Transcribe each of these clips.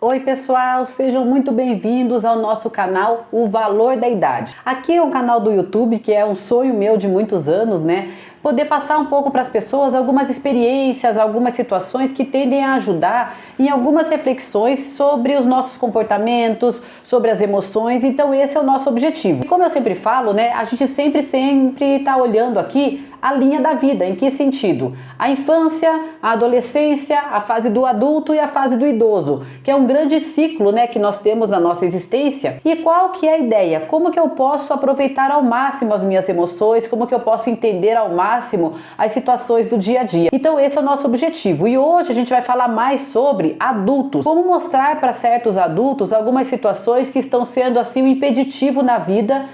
Oi pessoal, sejam muito bem-vindos ao nosso canal O Valor da Idade. Aqui é um canal do YouTube que é um sonho meu de muitos anos, né? Poder passar um pouco para as pessoas algumas experiências, algumas situações que tendem a ajudar em algumas reflexões sobre os nossos comportamentos, sobre as emoções. Então esse é o nosso objetivo. E como eu sempre falo, né? A gente sempre está olhando aqui a linha da vida. Em que sentido? A infância, a adolescência, a fase do adulto e a fase do idoso, que é um grande ciclo, né, que nós temos na nossa existência. E qual que é a ideia? Como que eu posso aproveitar ao máximo as minhas emoções? Como que eu posso entender ao máximo as situações do dia a dia? Então esse é o nosso objetivo. E hoje a gente vai falar mais sobre adultos. Como mostrar para certos adultos algumas situações que estão sendo assim um impeditivo na vida,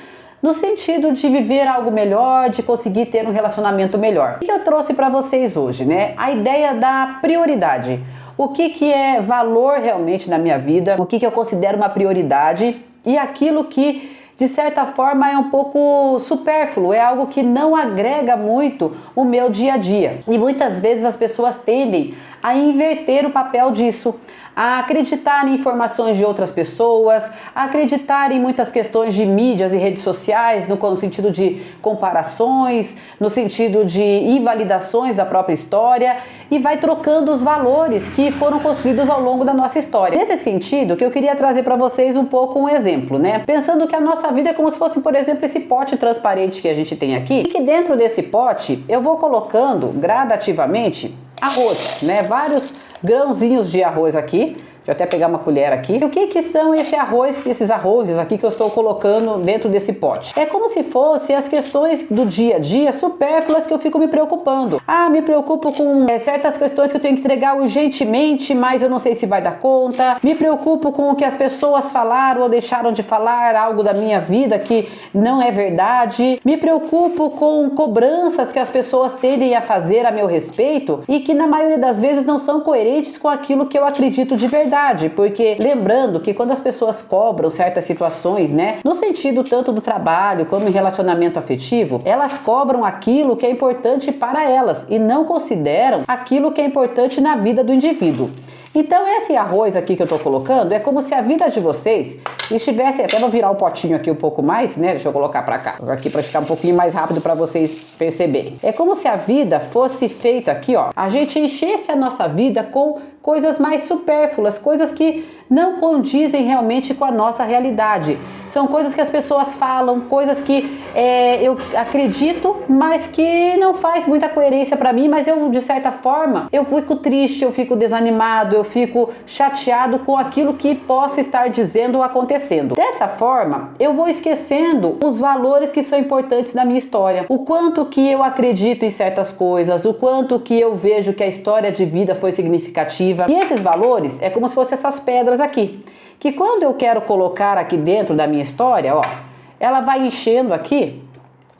no sentido de viver algo melhor, de conseguir ter um relacionamento melhor. O que eu trouxe para vocês hoje, né? A ideia da prioridade. O que é valor realmente na minha vida? O que eu considero uma prioridade? E aquilo que, de certa forma, é um pouco supérfluo, é algo que não agrega muito o meu dia a dia. E muitas vezes as pessoas tendem a inverter o papel disso, a acreditar em informações de outras pessoas, a acreditar em muitas questões de mídias e redes sociais, no sentido de comparações, no sentido de invalidações da própria história, e vai trocando os valores que foram construídos ao longo da nossa história. Nesse sentido, que eu queria trazer para vocês um pouco um exemplo, né? Pensando que a nossa vida é como se fosse, por exemplo, esse pote transparente que a gente tem aqui, e que dentro desse pote eu vou colocando gradativamente arroz, né? Vários grãozinhos de arroz aqui. Deixa eu até pegar uma colher aqui. E o que são esses arrozes aqui que eu estou colocando dentro desse pote? É como se fossem as questões do dia a dia supérfluas que eu fico me preocupando. Me preocupo com certas questões que eu tenho que entregar urgentemente, mas eu não sei se vai dar conta. Me preocupo com o que as pessoas falaram ou deixaram de falar, algo da minha vida que não é verdade. Me preocupo com cobranças que as pessoas tendem a fazer a meu respeito e que na maioria das vezes não são coerentes com aquilo que eu acredito de verdade. Porque lembrando que quando as pessoas cobram certas situações, né, no sentido tanto do trabalho como em relacionamento afetivo, elas cobram aquilo que é importante para elas e não consideram aquilo que é importante na vida do indivíduo. Então esse arroz aqui que eu tô colocando é como se a vida de vocês estivesse, até vou virar o potinho aqui um pouco mais, né? Deixa eu colocar pra cá, aqui pra ficar um pouquinho mais rápido pra vocês perceberem. É como se a vida fosse feita aqui, ó, a gente enchesse a nossa vida com coisas mais supérfluas, coisas que não condizem realmente com a nossa realidade. São coisas que as pessoas falam, coisas que eu acredito, mas que não faz muita coerência para mim, mas eu, de certa forma, eu fico triste, eu fico desanimado, eu fico chateado com aquilo que possa estar dizendo ou acontecendo. Dessa forma, eu vou esquecendo os valores que são importantes na minha história. O quanto que eu acredito em certas coisas, o quanto que eu vejo que a história de vida foi significativa. E esses valores é como se fossem essas pedras aqui, que quando eu quero colocar aqui dentro da minha história, ó, ela vai enchendo aqui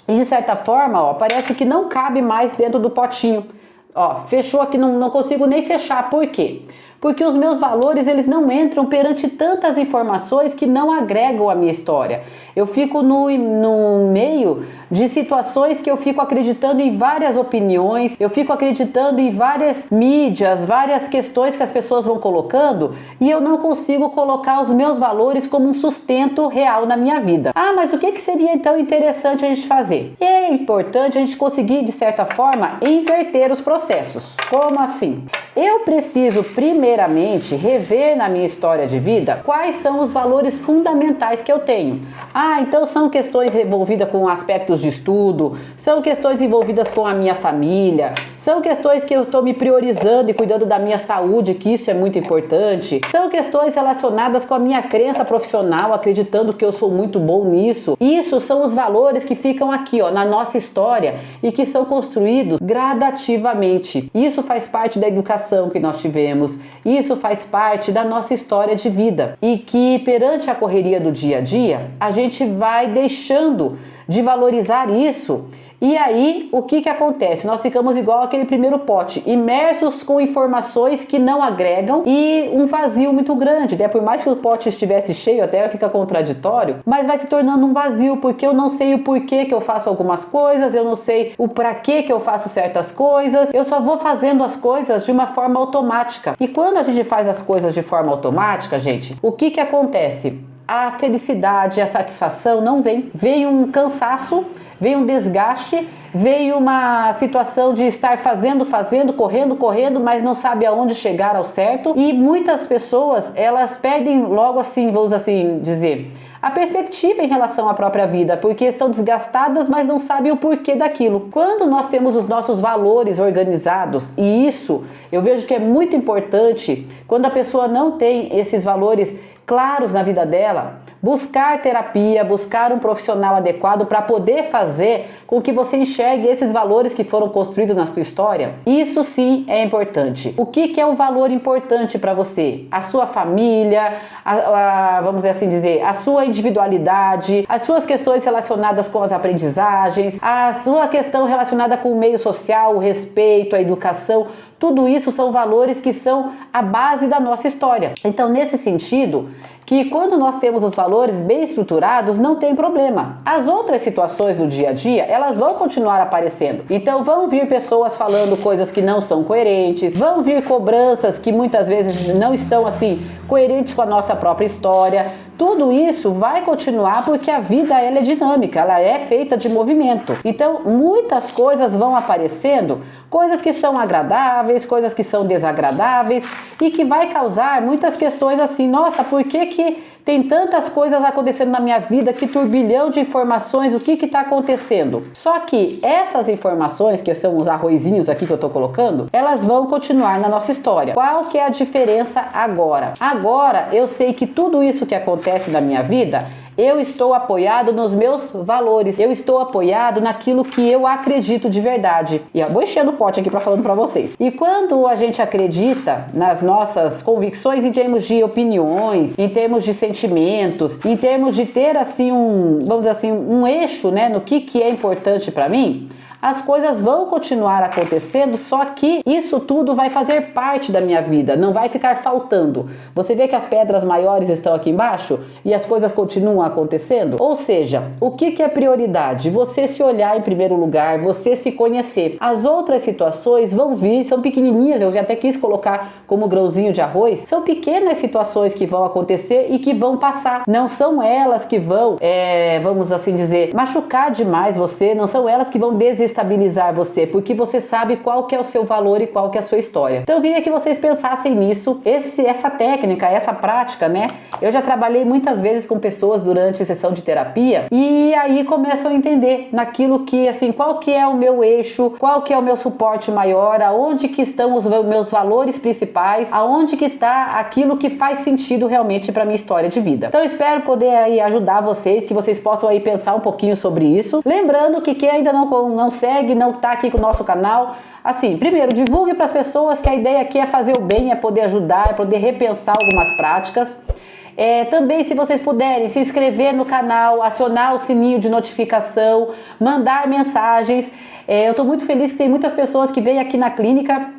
e de certa forma, ó, parece que não cabe mais dentro do potinho. Ó, fechou aqui, não consigo nem fechar. Por quê? Porque os meus valores, eles não entram perante tantas informações que não agregam a minha história. Eu fico no meio de situações que eu fico acreditando em várias opiniões, eu fico acreditando em várias mídias, várias questões que as pessoas vão colocando e eu não consigo colocar os meus valores como um sustento real na minha vida. Mas o que seria então interessante a gente fazer? É importante a gente conseguir, de certa forma, inverter os processos. Como assim? Eu preciso primeiramente rever na minha história de vida quais são os valores fundamentais que eu tenho. Então são questões envolvidas com aspectos de estudo, são questões envolvidas com a minha família, são questões que eu estou me priorizando e cuidando da minha saúde, que isso é muito importante. São questões relacionadas com a minha crença profissional, acreditando que eu sou muito bom nisso. Isso são os valores que ficam aqui, ó, na nossa história e que são construídos gradativamente. Isso faz parte da educação que nós tivemos, isso faz parte da nossa história de vida e que perante a correria do dia a dia, a gente vai deixando de valorizar isso E aí, o que acontece? Nós ficamos igual aquele primeiro pote, imersos com informações que não agregam e um vazio muito grande, né? Por mais que o pote estivesse cheio, até fica contraditório, mas vai se tornando um vazio, porque eu não sei o porquê que eu faço algumas coisas, eu não sei o pra que eu faço certas coisas, eu só vou fazendo as coisas de uma forma automática. E quando a gente faz as coisas de forma automática, gente, o que acontece? A felicidade, a satisfação não vem. Vem um cansaço, vem um desgaste, veio uma situação de estar fazendo, correndo, mas não sabe aonde chegar ao certo. E muitas pessoas, elas perdem logo assim, vamos assim dizer, a perspectiva em relação à própria vida, porque estão desgastadas, mas não sabem o porquê daquilo. Quando nós temos os nossos valores organizados, e isso eu vejo que é muito importante, quando a pessoa não tem esses valores claros na vida dela, buscar terapia, buscar um profissional adequado para poder fazer com que você enxergue esses valores que foram construídos na sua história. Isso sim é importante. O que é um valor importante para você? A sua família, vamos assim dizer, a sua individualidade, as suas questões relacionadas com as aprendizagens, a sua questão relacionada com o meio social, o respeito, a educação. Tudo isso são valores que são a base da nossa história. Então, nesse sentido, que quando nós temos os valores bem estruturados, não tem problema. As outras situações do dia a dia, elas vão continuar aparecendo. Então vão vir pessoas falando coisas que não são coerentes, vão vir cobranças que muitas vezes não estão assim coerentes com a nossa própria história. Tudo isso vai continuar porque a vida ela é dinâmica, ela é feita de movimento. Então muitas coisas vão aparecendo, coisas que são agradáveis, coisas que são desagradáveis e que vai causar muitas questões assim, nossa, por que tem tantas coisas acontecendo na minha vida, que turbilhão de informações, o que está acontecendo? Só que essas informações, que são os arrozinhos aqui que eu estou colocando, elas vão continuar na nossa história. Qual que é a diferença agora? Agora eu sei que tudo isso que acontece na minha vida, eu estou apoiado nos meus valores, eu estou apoiado naquilo que eu acredito de verdade. E eu vou enchendo o pote aqui falando para vocês. E quando a gente acredita nas nossas convicções em termos de opiniões, em termos de sentimentos, em termos de ter assim vamos dizer assim, um eixo, né, no que é importante para mim, as coisas vão continuar acontecendo, só que isso tudo vai fazer parte da minha vida, não vai ficar faltando. Você vê que as pedras maiores estão aqui embaixo e as coisas continuam acontecendo? Ou seja, o que é prioridade? Você se olhar em primeiro lugar, você se conhecer. As outras situações vão vir, são pequenininhas, eu já até quis colocar como grãozinho de arroz, são pequenas situações que vão acontecer e que vão passar. Não são elas que vão, vamos assim dizer, machucar demais você, não são elas que vão desestabilizar você, porque você sabe qual que é o seu valor e qual que é a sua história. Então eu queria que vocês pensassem nisso, essa técnica, essa prática, né? Eu já trabalhei muitas vezes com pessoas durante sessão de terapia e aí começam a entender naquilo que, assim, qual que é o meu eixo, qual que é o meu suporte maior, aonde que estão os meus valores principais, aonde que está aquilo que faz sentido realmente para minha história de vida. Então eu espero poder aí ajudar vocês, que vocês possam aí pensar um pouquinho sobre isso. Lembrando que quem ainda não segue, não tá aqui com o nosso canal, assim, primeiro, divulgue para as pessoas que a ideia aqui é fazer o bem, é poder ajudar, é poder repensar algumas práticas. Também, se vocês puderem, se inscrever no canal, acionar o sininho de notificação, mandar mensagens. Eu estou muito feliz que tem muitas pessoas que vêm aqui na clínica,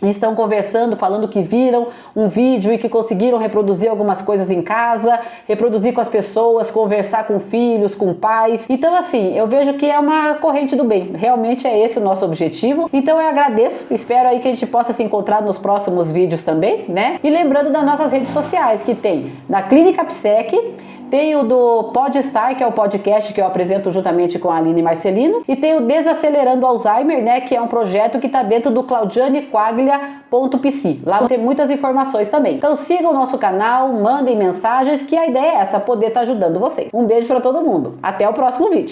estão conversando, falando que viram um vídeo e que conseguiram reproduzir algumas coisas em casa, reproduzir com as pessoas, conversar com filhos, com pais. Então assim, eu vejo que é uma corrente do bem, realmente é esse o nosso objetivo. Então eu agradeço, espero aí que a gente possa se encontrar nos próximos vídeos também, né? E lembrando das nossas redes sociais, que tem na Clínica Psec, tem o do Podstar, que é o podcast que eu apresento juntamente com a Aline Marcelino, e tem o Desacelerando Alzheimer, né, que é um projeto que está dentro do claudianequaglia.pc. Lá tem muitas informações também. Então sigam o nosso canal, mandem mensagens, que a ideia é essa, poder estar ajudando vocês. Um beijo para todo mundo. Até o próximo vídeo.